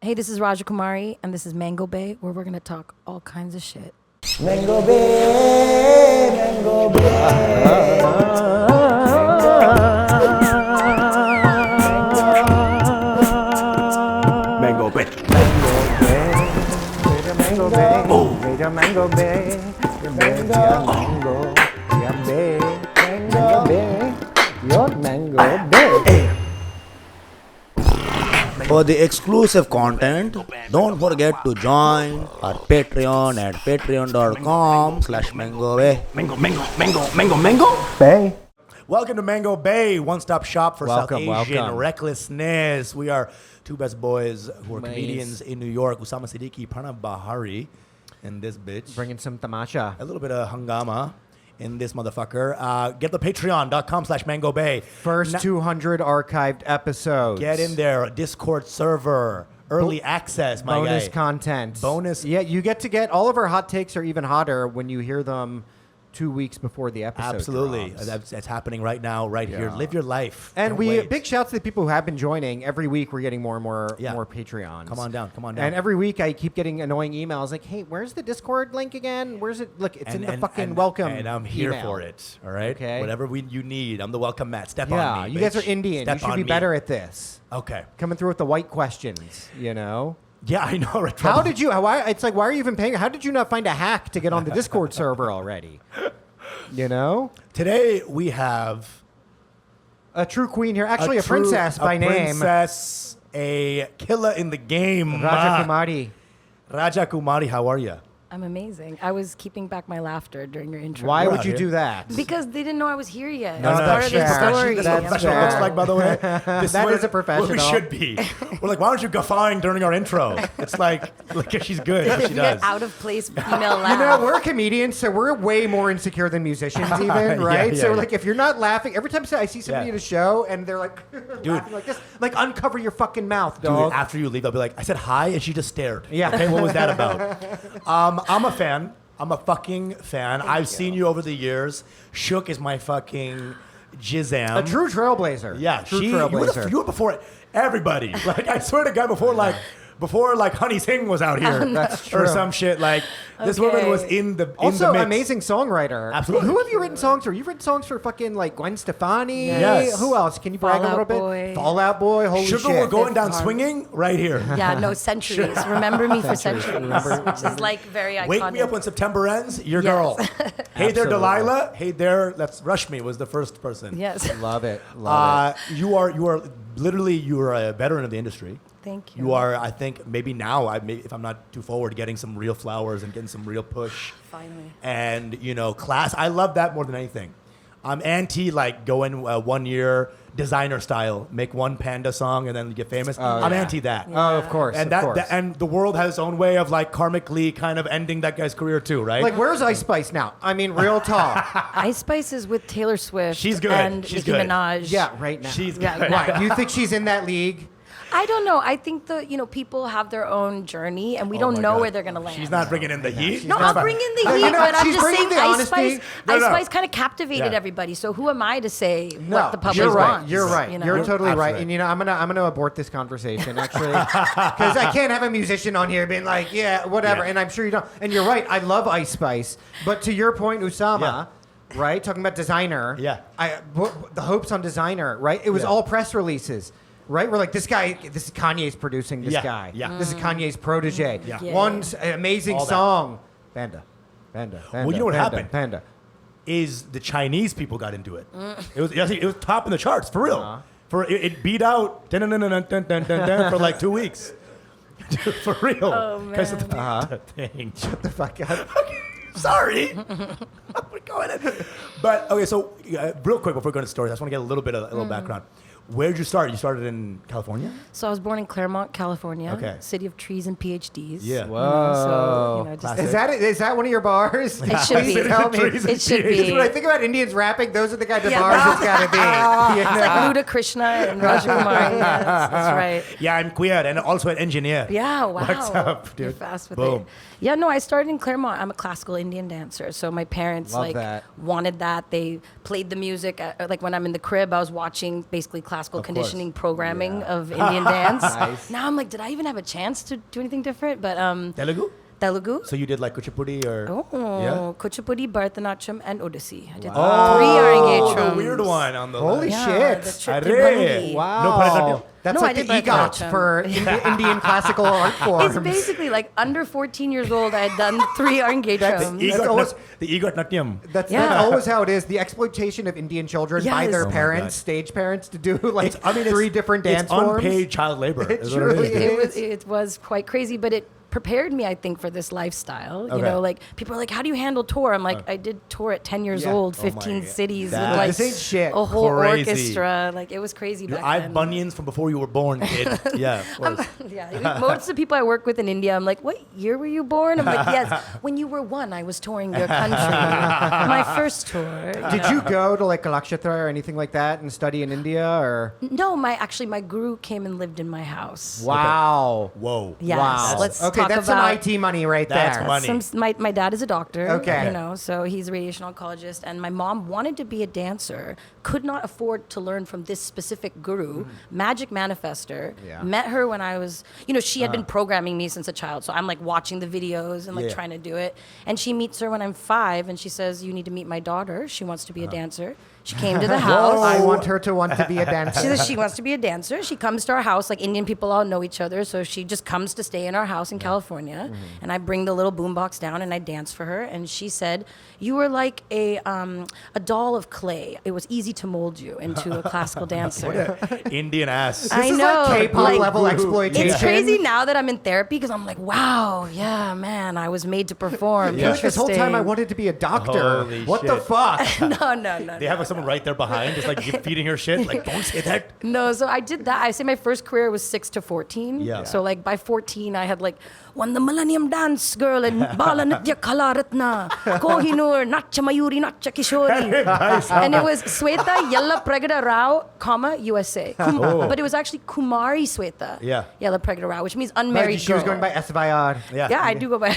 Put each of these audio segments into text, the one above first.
Hey, this is Rajakumari, and this is MangoBae, where we're going to talk all kinds of shit. MangoBae, MangoBae. MangoBae. MangoBae. Oh. MangoBae. MangoBae. For the exclusive content, don't forget to join our Patreon at patreon.com/MangoBae. Bae. Welcome to MangoBae, one-stop shop for Welcome, South Asian welcome. recklessness. We are two best boys who are comedians in New York. Usama, Siddiquee, Pranav, Behari in this bitch. Bringing some tamasha. A little bit of hangama in this motherfucker. Get the patreon.com/MangoBae. First 200 archived episodes. Get in there. Discord server. Early access, my Bonus guy. content. Bonus. Yeah, you get all of our hot takes are even hotter when you hear them 2 weeks before the episode. Absolutely. drops. That's happening right now, right here. Yeah. Live your life. And Don't we wait. big shouts to the people who have been joining. Every week we're getting more and more Yeah. more Patreons. Come on down. And every week I keep getting annoying emails like, "Hey, where's the Discord link again? Where's it? Look, it's in the fucking welcome." And I'm here email. for it. All right. Okay. Whatever you need, I'm the welcome mat. Step on Yeah, me. you guys bitch. are Indian. Step You should on be me. better at this. Okay. Coming through with the white questions, you know? Yeah, I know. Right? How did you? It's like, why are you even paying? How did you not find a hack to get on the Discord server already? You know, Today we have a true queen here. Actually, a princess by name, princess, a killer in the game. Rajakumari. Rajakumari, how are you? I'm amazing. I was keeping back my laughter during your intro. Why We're would out you here. do that? Because they didn't know I was here yet. No, It's no, part of the fair. story. That's what That's professional fair. looks like, by the way. This That is is a professional. What we should be. We're like, why don't you go fine during our intro? It's like, look, she's good. She does. Out of place female laugh. You know, we're comedians, so we're way more insecure than musicians, even, right? yeah, so, yeah. like, if you're not laughing, every time I see somebody Yeah. in a show and they're like, laughing like this, like, uncover your fucking mouth, Dude, dog. after you leave, I'll be like, I said hi, and she just stared. Yeah. Okay, what was that about? I'm a fan. I'm a fucking fan. I've seen you over the years. Shook is my fucking jizzam. A true trailblazer. Yeah, true you were trailblazer. you were before everybody. Like, I swear to God, before Honey Singh was out here. That's Or true. some shit. Like, this Okay. woman was in the Also, in the mix. amazing songwriter. Absolutely. Who have you written songs for? You've written songs for fucking like Gwen Stefani. Yes. Who else? Can you brag Fall a little Out bit? Boy. Fall Out Boy. Holy Sugar, shit. we're going down Fifth swinging right here. Yeah, no, centuries. Remember me for centuries, which is like very iconic. Wake me up when September ends. Your Yes. girl. Hey there, Absolutely. Delilah. Hey there, let's rush me. Was the first person. Yes. Love it. Love it. You are literally a veteran of the industry. Thank you. You are, I think, maybe now, if I'm not too forward, getting some real flowers and getting some real push. Finally. And, class. I love that more than anything. I'm anti, going 1 year designer style. Make one panda song and then get famous. I'm yeah. anti that. Oh, of course. And of course. and the world has its own way of karmically kind of ending that guy's career too, right? like, where's Ice Spice now? I mean, real talk. Ice Spice is with Taylor Swift. She's good. And She's Nicki good. Minaj. Yeah, right now. She's Yeah, good. right. Why? You think she's in that league? I don't know. I think people have their own journey, and we don't my know God. where they're gonna land. She's not bringing in the heat. No, not I'll fine. bring in the No, heat, you know, but I'm she's just bringing saying the Ice honesty. Spice. No, Ice no. Spice kind of captivated Yeah. everybody. So who am I to say No, what the public you're right. wants? You're right. you know? You're totally right. Absolutely. And I'm gonna abort this conversation actually, because I can't have a musician on here being like, yeah, whatever. Yeah. And I'm sure you don't. And you're right. I love Ice Spice, but to your point, Usama, right? Talking about designer. Yeah. The hopes on designer, right? It was Yeah. all press releases. Right, we're like this is Kanye's producing this Yeah, guy. yeah. This is Kanye's protege. Yeah. Yeah. One amazing All that. song, Panda. Well, you know what Panda, happened? Panda. Is the Chinese people got into it. It was top in the charts for real. It beat out dun, dun, dun, dun, dun, dun, dun, dun, for 2 weeks. Dude, for real. Oh, Because of the Uh-huh. thing. Shut the fuck up. Sorry. We're going in. But okay, so real quick before we go into stories, I just want to get a little background. Where did you start? You started in California? So I was born in Claremont, California, Okay. city of trees and PhDs. Yeah. So, just, Classic. Is that one of your bars? It should be. Please tell me. It should Because be. when I think about Indians rapping, those are the kind of Yeah, bars no. it's got to be. You It's know? like Luda Krishna and Rajakumari. Yeah, that's right. Yeah, I'm queer and also an engineer. Yeah, wow. What's up, You're dude? fast with Boom. it. Yeah, no, I started in Claremont. I'm a classical Indian dancer. So my parents Love that. wanted that. They played the music. Like when I'm in the crib, I was watching basically classical Of conditioning course. programming of Indian dance. Nice. Now I'm like, did I even have a chance to do anything different? But Telugu? Telugu. So you did like Kuchipudi or? Oh, Yeah? Kuchipudi, Bharatanatyam, and Odissi. I did Oh, 3 Arangetram. the weird one on the Holy list. shit. The trip Arre. to Bhangi. Wow. No Bharatanatyam? That's No, like I the did EGOT Bharatanatyam. for Indian classical art forms. It's basically like under 14 years old, I had done 3 Arangetrams. The Egot Natyam. That's Yeah. always how it is. The exploitation of Indian children by Yes. their Oh my parents, God. stage parents, to do like It's 3 different dance it's forms. unpaid child labor. It is what truly is. It was quite crazy, but it prepared me, I think, for this lifestyle. You Okay. know, like people are like, "How do you handle tour?" I'm like, "I did tour at 10 years Yeah. old, Oh my 15 God. cities, That- with like This ain't shit. a whole Crazy. orchestra. Like it was crazy back I have then." bunions from before you were born, kid. Yeah, of course. Yeah, most of the people I work with in India, I'm like, "What year were you born?" I'm like, "Yes, when you were 1, I was touring your country, my first tour." Did you go to like Kalakshatra or anything like that and study in India or? No, my guru came and lived in my house. Wow. Whoa. Yes, Wow. let's okay, talk that's about some IT money right That's there. money. my dad is a doctor. Okay. You know, so he's a radiation oncologist, and my mom wanted to be a dancer, could not afford to learn from this specific guru, magic manifester. Yeah. Met her when I was, she had been programming me since a child, so I'm like watching the videos and like Yeah. trying to do it. And she meets her when I'm 5, and she says, "You need to meet my daughter. She wants to be a dancer." She came to the house. I want her to want to be a dancer. She says she wants to be a dancer. She comes to our house. Like Indian people all know each other, so she just comes to stay in our house in California. And I bring the little boombox down and I dance for her. And she said, "You were like a doll of clay. It was easy to mold you into a classical dancer." Indian ass. I This is know. like K-pop like, level exploitation. It's crazy now that I'm in therapy because I'm like, wow, yeah, man, I was made to perform. Yeah. This whole time I Interesting. wanted to be a doctor. Holy What the shit. fuck? No. They have like, someone right there behind, just like feeding her shit. Like, don't say that. No, so I did that. I say my first career was 6 to 14. Yeah. So like by 14, I had like won the Millennium Dance Girl and Bala Natya Kalaratna, Kohinoor, Natcha Mayuri, Natcha Kishori. And it was Sweta Yella Pragada Rao, USA. But it was actually Kumari Sweta. Yeah. Yella Pragada Rao, which means Right, unmarried she was girl. going by SVR. Yeah, I do go by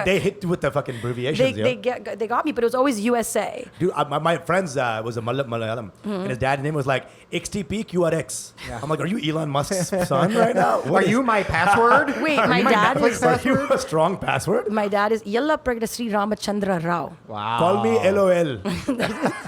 They hit you with the fucking abbreviations. they got me, but it was always USA. Dude, my friend's was a Malayalam, and his dad's name was like XTPQRX. I'm like, are you Elon Musk's son right now? Are you my password? Wait, Are my you dad Netflix is- Are password? you a strong password? My dad is Yella Pragada Sri Ramachandra Rao. Wow. Call me LOL.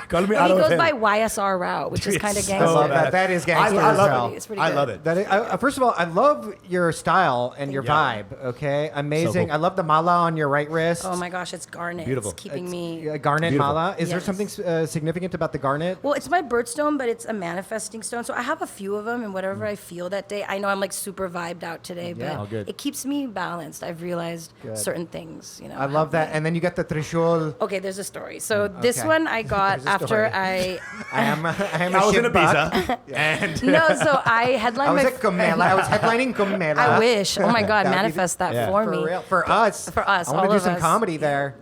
Call me Well, he goes ROL. by YSR Rao, which is kind of It's so gangster. love that. bad. That is gangster I as love hell. it. It's pretty I good. love it. That is, first of all, I love your style and your Yeah. vibe. Okay, amazing. cool. I love the mala on your right wrist. Oh my gosh, it's garnet. Beautiful. It's keeping It's, me. garnet Beautiful. mala. Is there Yes. something significant about the garnet? Well, it's my birthstone, but it's a manifesting stone. So I have a few of them, and whatever I feel that day, I know I'm like super vibed out today, Yeah. Oh, but good. it keeps me balanced. I've realized Good. certain things. You know. I love that. And then you got the trishul. Okay, there's a story. So this Okay. one I got There's a after story. I. I am I was in shit buck. Ibiza, and No, so I I headlined was my. at Kumela. I was headlining Kumela. I wish. Oh my God, That'd be manifest that Yeah. for For me. real. For us. For us, I want all to do of some us. comedy there.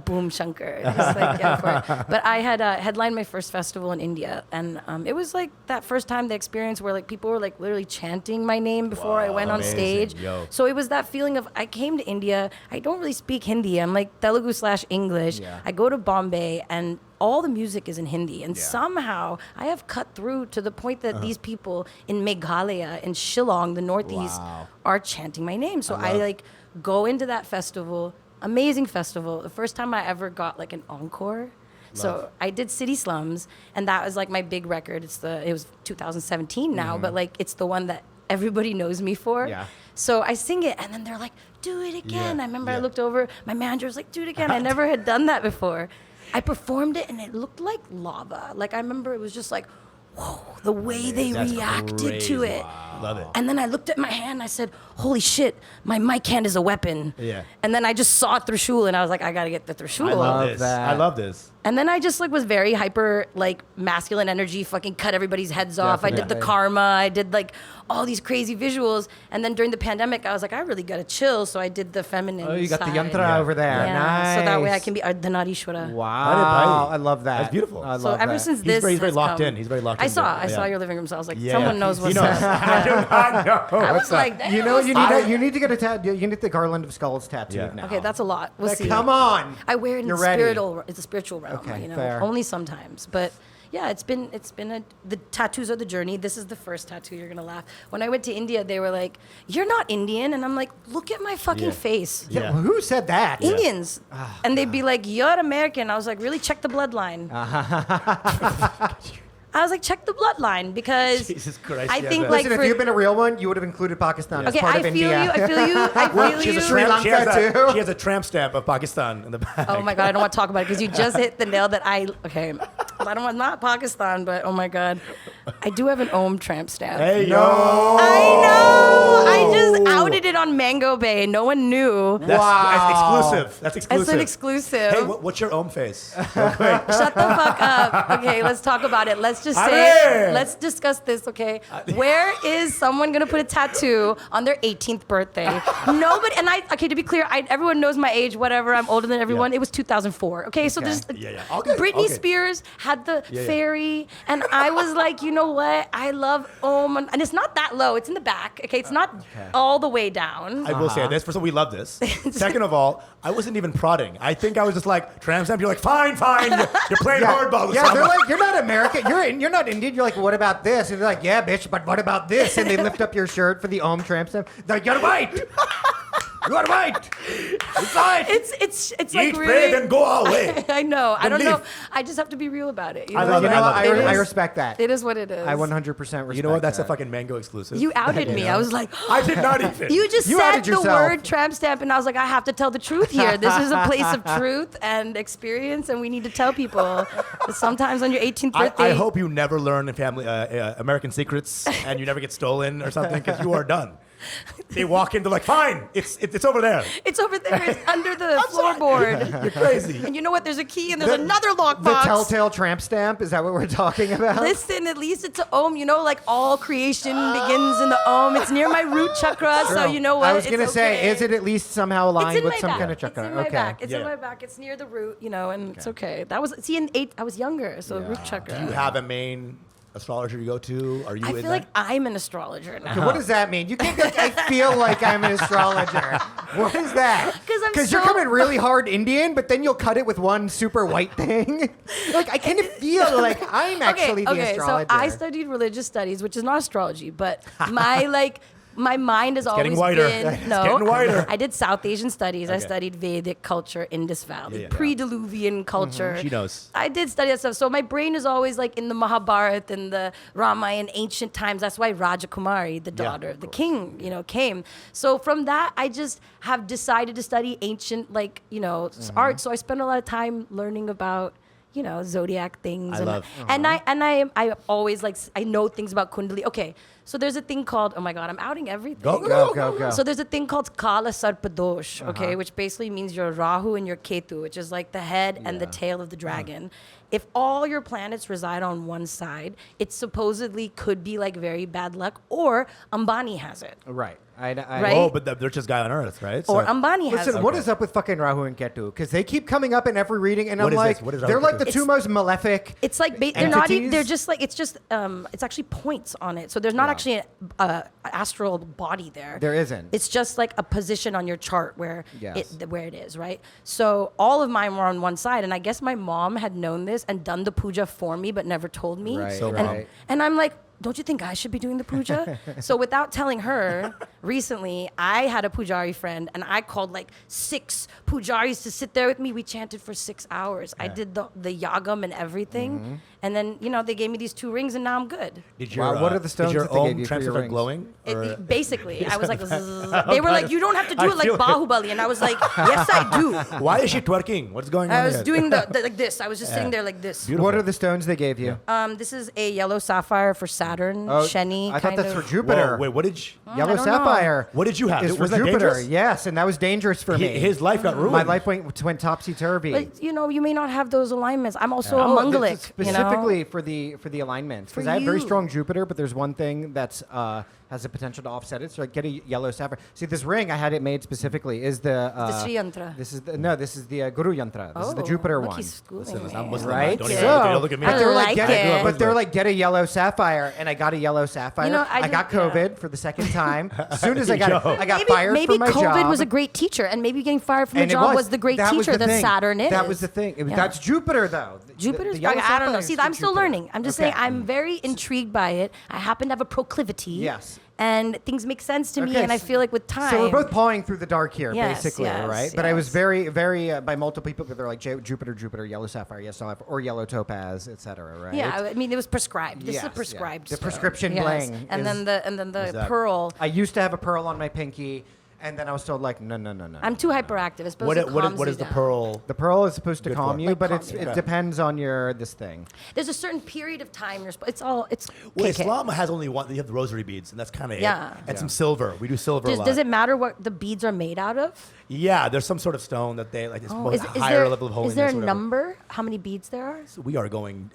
Boom Shankar. Just like, yeah, for it. But I had headlined my first festival in India, and it was like that first time the experience where like people were like literally chanting my name before I went on amazing. stage. Yo. So it was that feeling of I came to India. I don't really speak Hindi. I'm like Telugu/English. Yeah. I go to Bombay and all the music is in Hindi, and Yeah. somehow I have cut through to the point that these people in Meghalaya and Shillong, the Northeast, Wow. are chanting my name. So I love- like go into that festival. Amazing festival. The first time I ever got like an encore. So I did City Slums, and that was like my big record. It was 2017 now, but like it's the one that everybody knows me for. Yeah. So I sing it, and then they're like, "Do it again." Yeah, I remember I yeah. looked over. My manager was like, "Do it again." I never had done that before. I performed it, and it looked like lava. Like I remember it was just like, whoa, the way they That's reacted to crazy. it. Love it. And then I looked at my hand and I said, holy shit, my mic hand is a weapon. Yeah. And then I just saw Trishul and I was like, I gotta get the Trishul. I love love this. that. I love this. And then I just like was very hyper, like masculine energy, fucking cut everybody's heads off. I did the Definitely. karma. I did like all these crazy visuals. And then during the pandemic, I was like, I really gotta chill. So I did the feminine Oh, you got the side. yantra Yeah. over there. Yeah. Nice. So that way I can be Ardhanarishwara. Wow. I love that. That's beautiful. I love So ever that. since He's this, very has locked come- in. He's very locked I into saw, it. I saw Yeah. your living room, so I was like, Yeah. someone knows He what's knows. up. I do not know. I What's was up? like, damn, You know, what's up? you need to get a tattoo. You need the garland of skulls tattooed Yeah. now. Okay, that's a lot. We'll Like, see. come on. I wear it in You're the ready. spiritual. It's a spiritual realm. Okay, you know, fair. only sometimes. But the tattoos are the journey. This is the first tattoo. You're gonna laugh. When I went to India, they were like, "You're not Indian," and I'm like, "Look at my fucking face." Yeah. Who said that? Indians, and they'd be like, "You're American." I was like, "Really? Check the bloodline." I was like, check the bloodline because Jesus Christ, I yeah, think but- like Listen, if you'd been a real one, you would have included Pakistan as okay, part I of feel India. you. I feel you. I feel She has you. a Sri tramp, Lanka too. she has a tramp stamp of Pakistan in the back. Oh my god, I don't want to talk about it because you just hit the nail that okay. I don't want not Pakistan, but oh my god, I do have an tramp stamp. Hey, yo. I know. I just outed it on MangoBae. No one knew. That's exclusive. That's exclusive. It's an exclusive. Hey, what's your face? Shut the fuck up. Okay, let's talk about it. Let's just let's discuss this, okay? Where is someone gonna put a tattoo on their 18th birthday? Nobody, and okay, to be clear, everyone knows my age, whatever, I'm older than everyone. Yeah. It was 2004, okay? So there's, All good. Britney Okay. Spears had the fairy, and I was like, you know what? I love and it's not that low, it's in the back, okay? It's not all the way down. I will say this. First of all, we love this. Second of all, I wasn't even prodding. I think I was just like, tramp stamp. You're like, fine. You're playing hardball. Yeah, they're like, you're not American. You're not Indian. You're like, what about this? And they're like, yeah, bitch, but what about this? And they lift up your shirt for the tramp stamp. They're like, you're white. You're white. It's white. It's like Eat really. bread and go away. I know. I don't leave. know. I just have to be real about it. You I know? love You it. know what? I love it. I respect that. It is what it is. I 100% respect You know what? That's that. a fucking Mango exclusive. You outed me. I was like, I did not even. you just You said outed the yourself. word tramp stamp, and I was like, I have to tell the truth here. This is a place of truth and experience, and we need to tell people that sometimes on your 18th birthday. I hope you never learn in family American secrets and you never get stolen or something because you are done. They walk in, they're like, fine, it's over there. It's over there. It's under the floorboard. You're crazy. And you know what? There's a key and there's another The lockbox. telltale tramp stamp? Is that what we're talking about? Listen, at least it's a Om. You know, like all creation begins in the Om. It's near my root chakra, so you know what? I was going to It's say, okay. is it at least somehow aligned It's in with my some back. kind of chakra? It's in my Okay. back. It's in Yeah. my back. It's near the root, you know, and it's okay. That was I was younger, so root chakra. Do you have a main astrologer you go to? Are you I in feel that? like I'm an astrologer now. What does that mean? You can't be like, I feel like I'm an astrologer. What is that? 'Cause I'm you're so- coming really hard Indian, but then you'll cut it with one super white thing. Like, I kind of feel like I'm actually the astrologer. So I studied religious studies, which is not astrology, but my mind has always getting whiter. been It's getting whiter. I did South Asian studies. I Okay. studied Vedic culture, Indus Valley, Yeah. pre-Diluvian culture. She knows. I did study that stuff. So my brain is always like in the Mahabharata and the Ramayana, ancient times. That's why Rajakumari, the daughter of the king, you know, came. So from that, I just have decided to study ancient, like, you know, art. So I spend a lot of time learning about, you know, zodiac things. And I always like, I know things about Kundali. Okay, so there's a thing called, oh my God, I'm outing everything. Go. So there's a thing called Kala Sarpadosh, okay, which basically means your Rahu and your Ketu, which is like the head and the tail of the dragon. If all your planets reside on one side, it supposedly could be like very bad luck, or Ambani has it. Right. Right? Oh, but the richest guy on earth, right? Or So- Ambani has Listen, it. what is up with fucking Rahu and Ketu? Because they keep coming up in every reading, and What I'm is like, this? What is Rahu they're and like the Ketu? two most malefic. It's like they're not. entities? They're just like it's actually points on it. So there's not actually an astral body there. There isn't. It's just like a position on your chart where Yes. where it is, right? So all of mine were on one side, and I guess my mom had known this and done the puja for me, but never told me. Right, So right. And I'm like, don't you think I should be doing the puja? So without telling her, recently I had a pujari friend and I called like 6 pujaris to sit there with me. We chanted for 6 hours. I did the yagam and everything. And then, you know, they gave me these 2 rings and now I'm good. Did Wow, what are the stones did your that they gave Om you for tramp your start rings? glowing? Or- Basically, I was like, zzz. They were like, you don't have to do it like feel it. Bahubali. And I was like, yes, I do. Why is she twerking? What's going on? I was here? doing the like this. I was just sitting there like this. Beautiful. What are the stones they gave you? This is a yellow sapphire for Saturn, Oh, Sheni. I thought kind that's of. for Jupiter. Whoa, wait, what did you... Yellow I don't know. sapphire. What did you have? Is for Was that Jupiter. dangerous? Yes, and that was dangerous for me. His life got ruined. My life went topsy turvy. But you know, you may not have those alignments. I'm also a Oh, Mangalik. specifically for the alignments, because For I have very you. strong Jupiter, but there's one thing that's has the potential to offset it. So like get a yellow sapphire. See, this ring I had it made specifically is the Sri Yantra. This is the Guru Yantra. This is the Jupiter one. He's schooling Listen, me. I'm Muslim. Right? Don't So, look at me. I they're like it. but they're like, get a yellow sapphire, and I got a yellow sapphire. You know, I got COVID for the second time. As soon as I got Yo. it, I got fired maybe from my job. COVID was a great teacher, and maybe getting fired from a And it job was the great That was teacher the that thing. Saturn is. That was the thing. Yeah. That's Jupiter, though. Jupiter's The yellow I don't know. sapphire See, is I'm for still Jupiter. learning. I'm just Okay. saying I'm very intrigued by it. I happen to have a proclivity. Yes. And things make sense to me, Okay, and I feel like with time. So we're both pawing through the dark here, Yes, basically, yes, right? But I was yes. very, very by multiple people. They're like Jupiter, yellow sapphire, yes, or yellow topaz, etc. Right? Yeah, I mean it was prescribed. This Yes, is yeah. a prescribed. The stone. prescription Yes. bling and is- then the Is that- pearl. I used to have a pearl on my pinky, and then I was told like, no. I'm too hyperactive. It's supposed to calm what you is the down. pearl? The pearl is supposed to Good calm for. you, Like but calm it you. depends on your this thing. There's a certain period of time you're. It's Well, KK. Islam has only one. You have the rosary beads, and that's kind of Yeah. it. And some silver. We do silver a lot. Does it matter what the beads are made out of? Yeah, there's some sort of stone that they like. It's more Is higher level of holiness. is there a or whatever. number? How many beads there are? So we are going.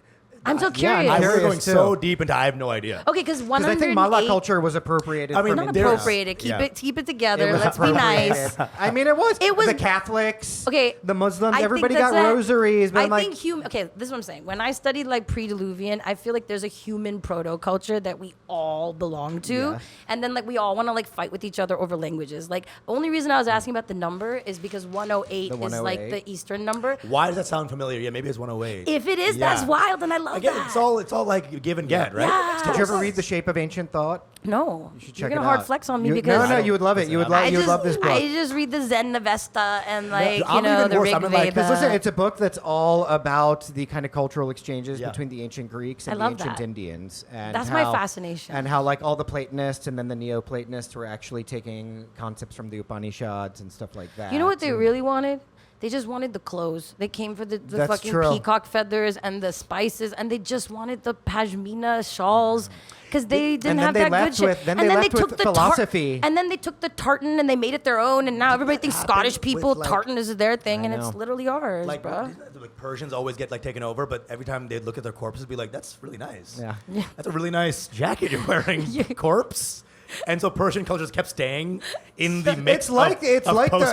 I'm so yeah, curious. I'm We're curious going too. so deep into. I have no idea. Okay, because Because 108. I think Mala culture was appropriated. I mean, from Not India. appropriated. Keep Yeah. it together. It was Let's be nice. appropriated. I mean, it was. It was- the Catholics. Okay, The Muslims. I think Everybody that's got a- rosaries, but I I'm like, think okay, this is what I'm saying. When I studied like pre-Diluvian, I feel like there's a human proto-culture that we all belong to, Yeah. and then like we all want to like fight with each other over languages. Like only reason I was asking about the number is because 108 The is like 108. the Eastern number. Why does that sound familiar? Yeah, maybe it's 108. If it is, that's Yeah. wild, and I love Again, that. it's all like give and get, right? Yeah. did you ever read The Shape of Ancient Thought? No, You should you're check gonna it hard out. flex on me You- because no, you would love it. You would love. I You would just, love this book. I just read the Zen Avesta and like I'm you know even the worse. Rig I'm in, Veda. like, 'Cause listen, it's a book that's all about the kind of cultural exchanges Yeah. between the ancient Greeks I and the love ancient that. Indians. And That's my how- fascination. And how like all the Platonists and then the Neoplatonists were actually taking concepts from the Upanishads and stuff like that. You know what they And- really wanted? They just wanted the clothes. They came for the That's fucking true. peacock feathers and the spices, and they just wanted the pashmina shawls because they didn't then have they that good left shit. with- then and they then left they with took the philosophy. and then they took the tartan and they made it their own, and now everybody thinks happened Scottish with, people like- tartan is their thing, I and it's know. literally ours, Like, bro. like Persians always get like taken over, but every time they'd look at their corpses, be like, "That's really nice. Yeah. That's a really nice jacket you're wearing, corpse." And so Persian cultures kept staying in the mix. It's like of post- it's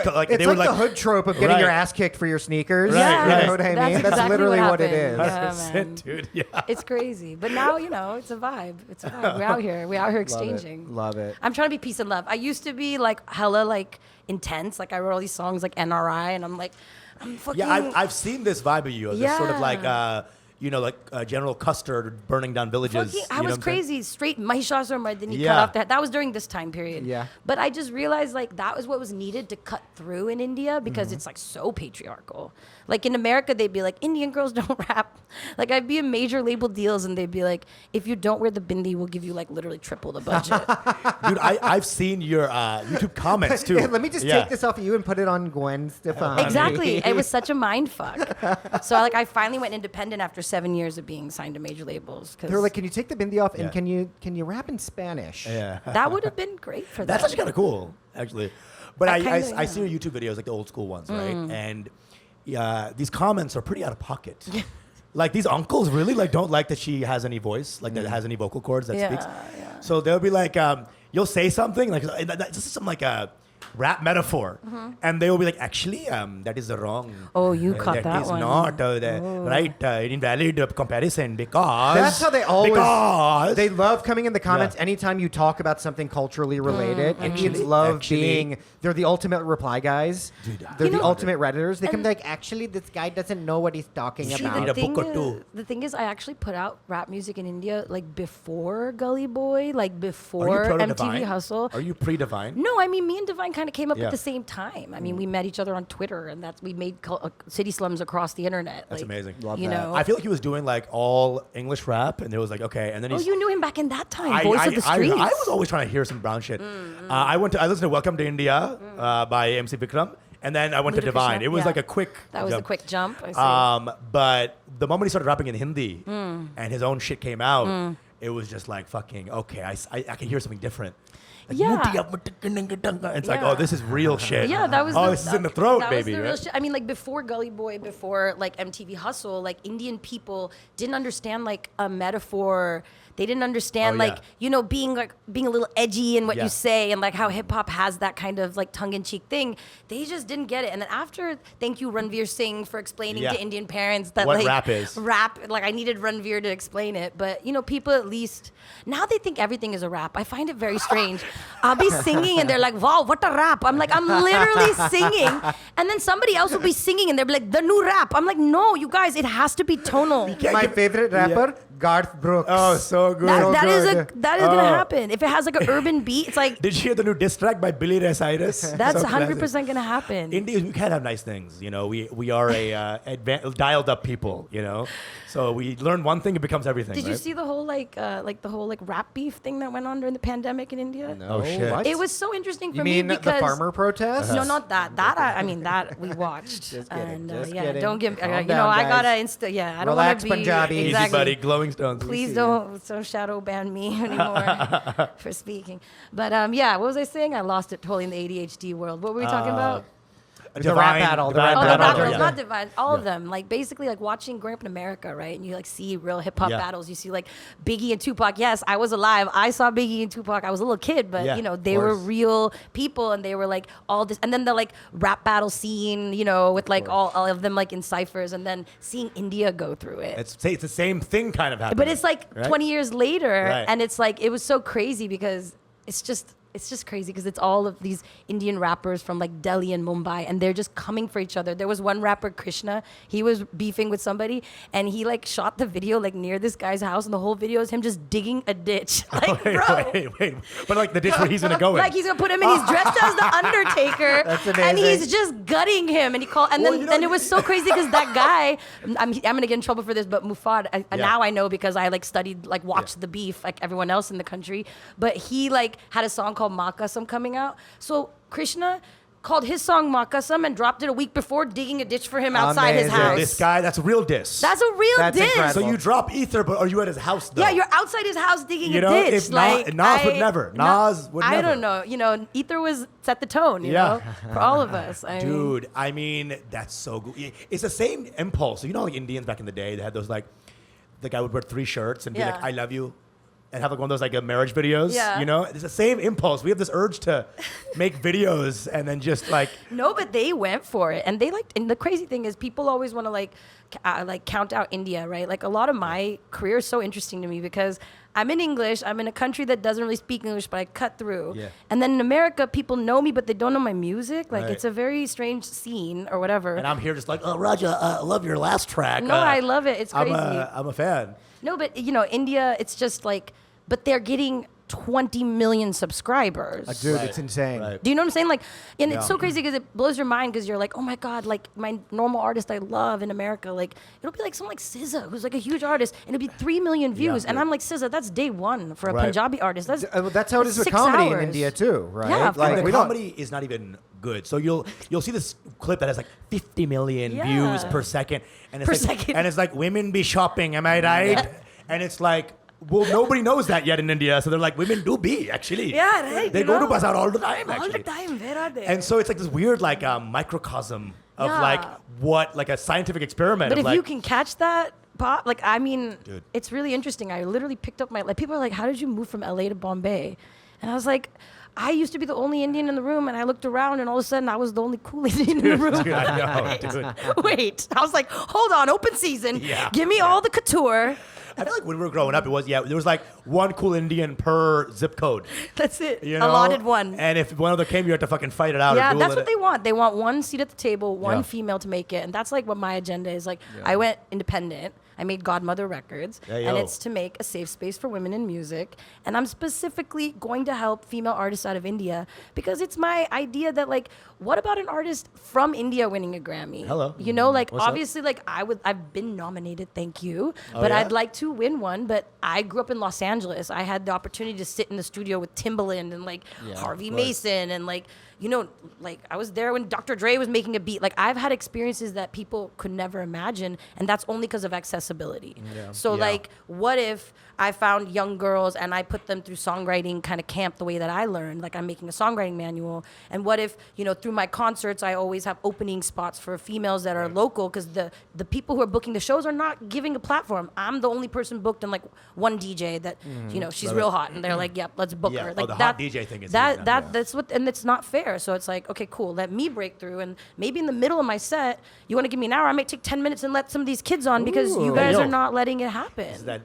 they like were the hood trope of getting your Right. ass kicked for your sneakers. Right, You right. know what I mean? That's That's exactly literally what it happened. is. Yeah, man. dude. Yeah. It's crazy, but now you know it's a vibe. It's a vibe. We're out here. We're out here exchanging. Love it. I'm trying to be peace and love. I used to be like hella like intense. Like I wrote all these songs like NRI, and I'm like, I'm fucking. Yeah, I've seen this vibe of you. This sort of like, Yeah. General Custer burning down villages. Fucking, I you know was what I'm saying? crazy. Straight Mahishasura Mardini cut Yeah. off the head. That was during this time period. Yeah. But I just realized like that was what was needed to cut through in India because Mm-hmm. it's like so patriarchal. Like in America, they'd be like, Indian girls don't rap. Like I'd be in major label deals and they'd be like, if you don't wear the bindi, we'll give you like literally triple the budget. Dude, I've seen your YouTube comments too. Yeah, let me just Yeah. take this off of you and put it on Gwen Stefani. Exactly. It was such a mind fuck. So I finally went independent after 7 years of being signed to major labels. 'Cause They were like, "Can you take the bindi off Yeah. and can you rap in Spanish?" Yeah. that would have been great for That's them. actually kind of cool, actually. But I I kinda, I yeah. see your YouTube videos, like the old school ones, right? And these comments are pretty out of pocket. Like these uncles really like don't like that she has any voice, like that has any vocal cords that Yeah, speaks. yeah. So they'll be like, you'll say something like this is some like a rap metaphor, and they will be like, actually, that is the wrong. Oh, you caught that is one. not the right invalid comparison because That's how they always. because They love coming in the comments Yeah. anytime you talk about something culturally related. Indians Actually- love actually- being. They're the ultimate reply guys. Dude, They're You the know- ultimate redditors. They come and- like, actually, this guy doesn't know what he's talking See, about. Read a book or two. The thing is, I actually put out rap music in India like before Gully Boy, like Are you before proto MTV Divine? Hustle. Are you pre-divine? No, I mean, me and Divine kind of came up Yeah. at the same time. I mean, we met each other on Twitter, and we made city slums across the internet. That's like, amazing. Love you that. know, I feel like he was doing like all English rap, and there was like okay, and then oh, he's. you knew him back in that time, Voice of the Streets. I was always trying to hear some brown shit. I listened to Welcome to India by MC Vikram, and then I went to Ludacris, Divine. yeah. It was Yeah. like a quick. That was the quick jump. I see. But the moment he started rapping in Hindi and his own shit came out, it was just like fucking okay. I can hear something different. Like, Yeah. It's like, Yeah. oh, this is real shit. Yeah, that was. Oh, this is in the throat, that baby. Was the real right? shit. I mean, like before Gully Boy, before like MTV Hustle, like Indian people didn't understand like a metaphor They didn't understand being a little edgy in what you say, and like how hip hop has that kind of like tongue in cheek thing. They just didn't get it. And then after, thank you Ranveer Singh for explaining to Indian parents that what like rap is. Like I needed Ranveer to explain it, but people at least now they think everything is a rap. I find it very strange. I'll be singing and they're like, "Wow, what a rap!" I'm like, I'm literally singing, and then somebody else will be singing and they'll be like, "The new rap." I'm like, no, you guys, it has to be tonal. My favorite rapper, Garth Brooks. Oh, so good. That is gonna happen. If it has like an urban beat, it's like. Did you hear the new diss track by Billy Ray Cyrus? That's 100% gonna happen. Indians, we can't have nice things. We are a dialed up people. So we learn one thing, it becomes everything. Did you see the whole rap beef thing that went on during the pandemic in India? No. Oh shit! What? It was so interesting for You me mean because the farmer protest? No, not that. That we watched. Just kidding, And just yeah, kidding. don't give. Calm I down, gotta guys. I don't Relax, want to be Punjabi. Easy, Easy, buddy. Glowing Stones. Please don't shadow ban me anymore for speaking. But what was I saying? I lost it totally in the ADHD world. What were we talking about? The rap battle. Oh, the rap battles, yeah. not divine. All of them. Like basically like watching growing up in America, right? And you like see real hip hop battles. You see like Biggie and Tupac. Yes, I was alive. I saw Biggie and Tupac. I was a little kid, but they were real people and they were like all this. And then the like rap battle scene, with like all of them like in ciphers, and then seeing India go through it. It's the same thing kind of happening. But it's like 20 years later, Right. and it's like it was so crazy because it's just crazy because it's all of these Indian rappers from like Delhi and Mumbai, and they're just coming for each other. There was one rapper, Krishna, he was beefing with somebody, and he like shot the video like near this guy's house, and the whole video is him just digging a ditch. Like, wait. But like the ditch where he's gonna go in. Like he's gonna put him in. He's dressed as the Undertaker, That's amazing. and he's just gutting him. And he called, and then it was so crazy because that guy, I'm gonna get in trouble for this, but Mufad, now I know because I like studied, like watched the beef like everyone else in the country. But he like had a song called Makasam coming out. So Krishna called his song Makasam and dropped it a week before, digging a ditch for him outside his Amazing. house. This guy, that's a real diss. That's a real That's diss. incredible. So you drop Ether, but are you at his house though? Yeah, you're outside his house digging You a know, ditch. if like Nas would never. Nas would I never. don't know. Ether was set the tone. You know, for all of us. I mean, Dude, I mean, that's so good. It's the same impulse. So like Indians back in the day, they had those like, the guy would wear 3 shirts and be like, "I love you," and have like one of those like marriage videos. Yeah. It's the same impulse. We have this urge to make videos and then just like. No, but they went for it, and they liked. And the crazy thing is, people always want to like count out India, right? Like a lot of my career is so interesting to me because I'm in English. I'm in a country that doesn't really speak English, but I cut through. Yeah. And then in America, people know me, but they don't know my music. Like Right. it's a very strange scene or whatever. And I'm here just like, "Oh, Raja, I love your last track." No, I love it. It's crazy. I'm a fan. No, but India, it's just like, but they're getting 20 million subscribers. Dude, Right. it's insane. Right. Do you know what I'm saying? Like, and it's Yeah. so crazy because it blows your mind because you're like, oh my God, like my normal artist I love in America, like it'll be like someone like SZA, who's like a huge artist, and it'll be 3 million views. And I'm like, SZA, that's day one for a Right. Punjabi artist. That's how it is with 6 comedy hours. in India too, right? Yeah, of like course. The we don't. comedy is not even good. So you'll see this clip that has like 50 million Yeah. views per second, and it's Per like, second. and it's like women be shopping. Am I right? And it's like. Well, nobody knows that yet in India, so they're like, women do be actually. Yeah, right, They you go to know? bazaar all the time. All Actually. the time, where are they? And so it's like this weird, like, microcosm of Yeah. like what, like a scientific experiment. But of if like, you can catch that pop, like I mean, Dude. it's really interesting. I literally picked up like people are like, how did you move from LA to Bombay? And I was like, I used to be the only Indian in the room, and I looked around, and all of a sudden I was the only cool Indian in the room. dude, I know, dude. Wait, I was like, hold on, open season. Yeah. Give me all the couture. I feel like when we were growing up, there was like one cool Indian per zip code. That's it. You know? Allotted one. And if one of them came, you had to fucking fight it out. Yeah, or duel that's it. what they want. They want one seat at the table, one Yeah. female to make it. And that's like what my agenda is. Like, I went independent. I made Godmother Records. Yeah, and yo. it's to make a safe space for women in music. And I'm specifically going to help female artists out of India because it's my idea that, like, what about an artist from India winning a Grammy? Hello. You know, like, What's up? obviously, like, I've been nominated, thank you. Oh, but yeah? I'd like to win one. But I grew up in Los Angeles. I had the opportunity to sit in the studio with Timbaland and, like, Harvey of course. Mason and, like, like I was there when Dr. Dre was making a beat. Like I've had experiences that people could never imagine, and that's only because of accessibility. So like, what if I found young girls and I put them through songwriting kind of camp the way that I learned? Like I'm making a songwriting manual. And what if, through my concerts, I always have opening spots for females that are local, because the people who are booking the shows are not giving a platform. I'm the only person booked, and like one DJ that, she's real hot, and they're like, yep, let's book her. Like the hot DJ thing is that's what, and it's not fair. So it's like, okay, cool, let me break through, and maybe in the middle of my set, you want to give me an hour, I might take 10 minutes and let some of these kids on, because you guys are not letting it happen. Is that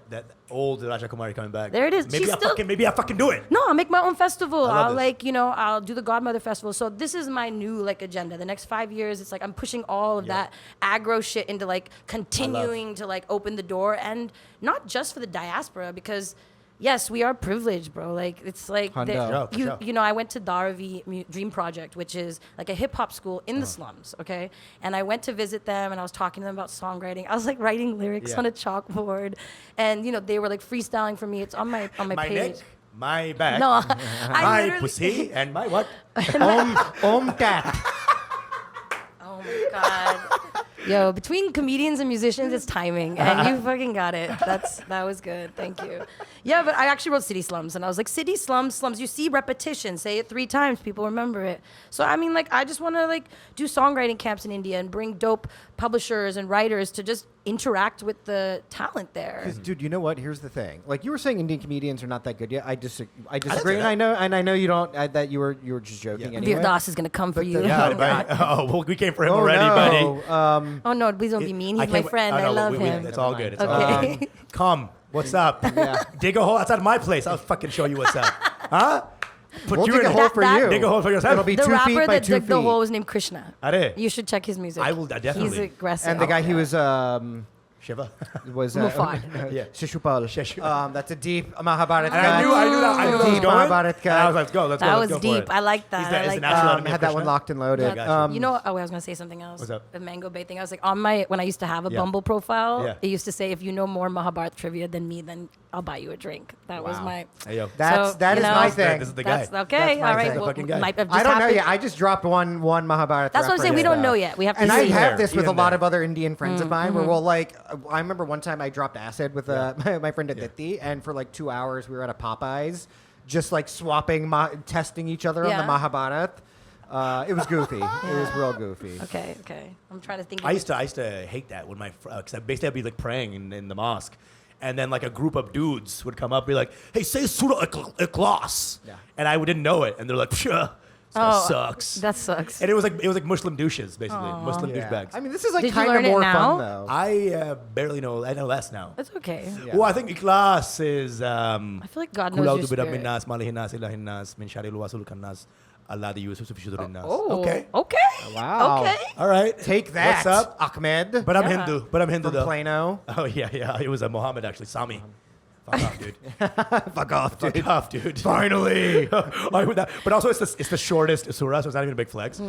old Rajakumari coming back? There it is. Maybe I fucking do it. No, I'll make my own festival. I'll I'll do the Godmother Festival. So this is my new agenda. The next 5 years, it's like I'm pushing all of that aggro shit into like continuing to like open the door, and not just for the diaspora, because yes, we are privileged, bro. Like it's like I went to Dharavi Dream Project, which is like a hip hop school in the slums, okay? And I went to visit them, and I was talking to them about songwriting. I was like writing lyrics on a chalkboard, and they were like freestyling for me. It's on my my page. neck, my back, No, my pussy, and my what? Om cat. Oh my god. Yo, between comedians and musicians, it's timing, and you fucking got it. That was good. Thank you. Yeah, but I actually wrote City Slums, and I was like, city slums. You see repetition. Say it 3 times, people remember it. So I mean, like, I just want to like do songwriting camps in India and bring dope publishers and writers to just interact with the talent there. Because, dude, you know what? Here's the thing. Like you were saying, Indian comedians are not that good yet. I disagree, and I know you don't. That you were just joking. Yeah. Anyway. Virdas is gonna come for you. Well, we came for him already, buddy. Oh no, please don't be mean. He's my friend. I love him. It's all good. It's okay. all good. Come, what's up? Dig a hole outside my place. I'll fucking show you what's up. Huh? We'll dig a hole for you. Dig a hole for yourself. It'll be the 2 feet rapper by that 2 dug feet. the hole was named Krishna. You should check his music. I will definitely. He's aggressive. And the guy he was Shiva was Mufad. Shishupal. That's a deep Mahabharat. And I knew that. Deep Mahabharat cut. I was like, let's go. That was go deep. For it. I like that. I like I had that one locked and loaded. I was gonna say something else. What's up? The MangoBae thing. I was like, when I used to have a Bumble profile, it used to say, if you know more Mahabharat trivia than me, then I'll buy you a drink. That was my. Hey, yo. That is my thing. This is the guy. Okay, all right. I don't know yet. I just dropped one Mahabharat. That's what I'm saying. We don't know yet. We have to. And see. I have this with a lot of other Indian friends of mine, where we'll like. I remember one time I dropped acid with my friend Aditi, and for like 2 hours we were at a Popeyes, just like swapping, testing each other on the Mahabharat. It was goofy. It was real goofy. Okay. I'm trying to think. I used to hate that when because basically I'd be like praying in the mosque, and then like a group of dudes would come up and be like, "Hey, say Surah Ikhlas," and I didn't know it, and they're like, "Psha." That sucks. That sucks. And it was like Muslim douches, basically. Muslim douchebags. I mean, this is like Did you kind of learn it more now? fun though. I barely know. I know less now. That's okay. Well, I think Ikhlas is. I feel like God knows your spirit. Okay. Wow. Okay. All right. Take that. What's up? Ahmed? But I'm Hindu. From though. Plano. Oh yeah. It was a Muhammad actually. Sami. Fuck off, dude. Fuck off, dude. Finally. But also, it's the shortest surah, so it's not even a big flex.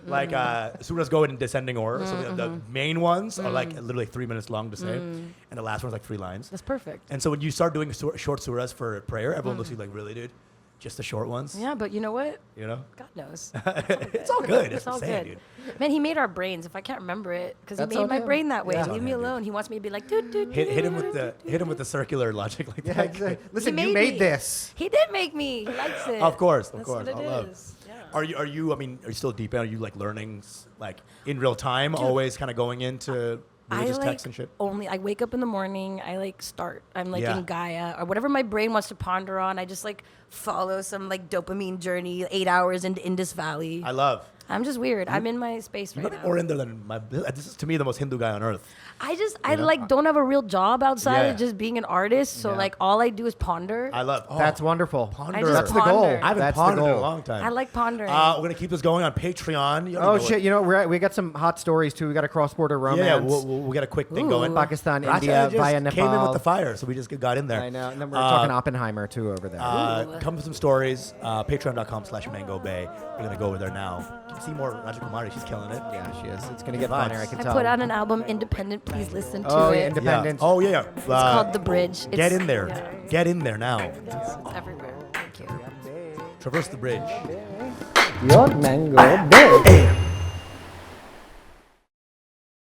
Like surahs go in descending order, so the main ones are like literally 3 minutes long to say, and the last one's like 3 lines. That's perfect. And so when you start doing short surahs for prayer, everyone looks at you like, really, dude? Just the short ones? Yeah, but you know what? You know? God knows. It's all good. It's all saying, good. Dude. Man, he made our brains. If I can't remember it, because he That's made on my him. brain that way. Yeah. Leave me alone. He wants me to be like, dude. Hit him with the circular logic like Yeah, that. exactly. Listen, He you made made me. this. He did make me. He likes it. Of course. That's what it I love. is. Yeah. Are you? I mean, are you still deep in? Are you like learning like in real time? Always kind of going into religious texts and shit. I wake up in the morning. I like start. I'm like Yeah. in Gaia or whatever my brain wants to ponder on. I just like follow some like dopamine journey. 8 hours into Indus Valley. I love. I'm just weird. I'm in my space You're right not now. more in there than this is to me the most Hindu guy on earth. I like don't have a real job outside Yeah. of just being an artist. So Yeah. like all I do is ponder. I love. That's wonderful. Ponder. I just That's the goal. ponder. I haven't That's the pondered in a goal. long time. I like pondering. We're gonna keep this going on Patreon. You already Oh know shit! You know we got some hot stories too. We got a cross-border romance. Yeah, we'll get a quick thing going. Pakistan, Raja India, just via Nepal. came in with the fire, so we just got in there. I know. And then we're talking Oppenheimer too over there. Come with some stories. Patreon.com/MangoBae. We're gonna go over there now. You can see more Rajakumari. She's killing it. Yeah, she is. It's gonna get Vibes. funner. I can I tell. put out an album, Independent. Please listen to Oh, it. yeah, Independent. Yeah. Oh yeah. It's called The Bridge. Get in there. Yeah, Get in there now. it's everywhere. Thank you. Traverse the bridge. your MangoBae.